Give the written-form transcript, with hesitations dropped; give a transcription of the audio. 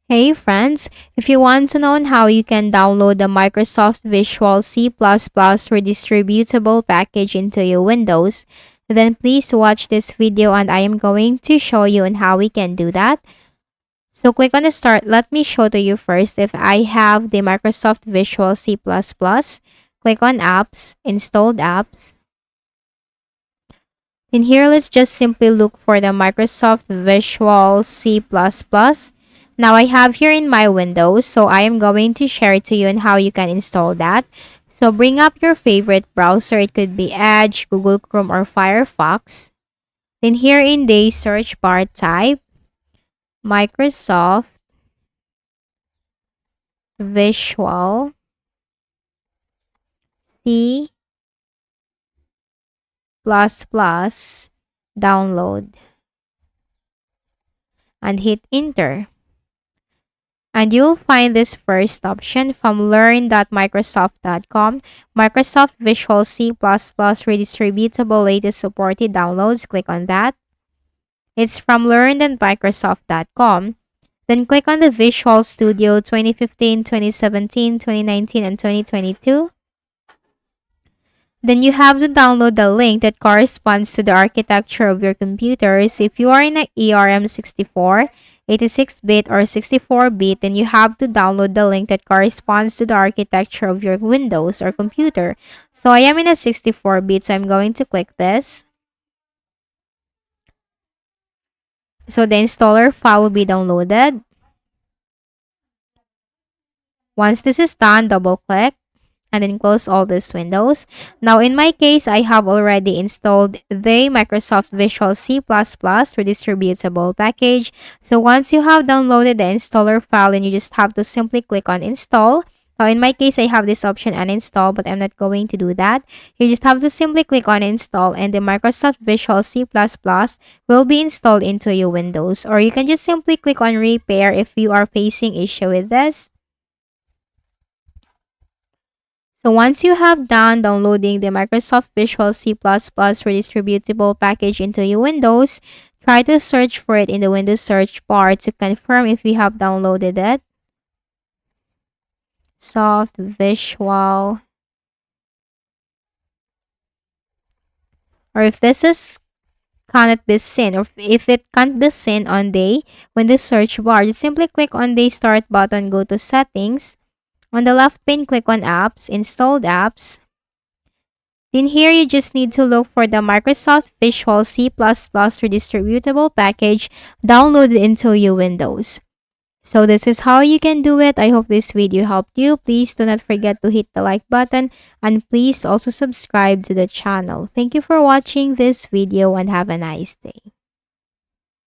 Hey friends, if you want to know how you can download the Microsoft Visual C++ redistributable package into your Windows, then please watch this video and I am going to show you on how we can do that. So click on the start. Let me show to you first if I have the Microsoft Visual C++. Click on apps, installed apps. In here, let's just simply look for the Microsoft Visual C++. Now I have here in my Windows, so I am going to share it to you on how you can install that. So bring up your favorite browser. It could be Edge, Google Chrome, or Firefox. Then here in the search bar, type Microsoft Visual C++ download and hit enter. And you'll find this first option from learn.microsoft.com, Microsoft Visual C++ redistributable latest supported downloads. Click on that. It's from learn.microsoft.com. Then click on the Visual Studio 2015, 2017, 2019, and 2022. Then you have to download the link that corresponds to the architecture of your computers. If you are in an ARM64, 86-bit or 64-bit, then you have to download the link that corresponds to the architecture of your Windows or computer. So I am in a 64-bit, so I'm going to click this. So the installer file will be downloaded. Once this is done, double click and then close all these windows. Now in my case, I have already installed the Microsoft Visual C++ redistributable package. So once you have downloaded the installer file, then you just have to simply click on install. Now in my case, I have this option uninstall, but I'm not going to do that. You just have to simply click on install and the Microsoft Visual C++ will be installed into your Windows. Or you can just simply click on repair if you are facing issue with this. So once you have done downloading the Microsoft Visual C++ redistributable package into your Windows, try to search for it in the Windows search bar to confirm if you have downloaded it. Soft Visual. Or if this is cannot be seen, or if it can't be seen on the Windows search bar, just simply click on the start button, go to settings. On the left pane, click on apps, installed apps. Then here you just need to look for the Microsoft Visual C++ redistributable package downloaded into your Windows. So this is how you can do it. I hope this video helped you. Please do not forget to hit the like button and please also subscribe to the channel. Thank you for watching this video and have a nice day.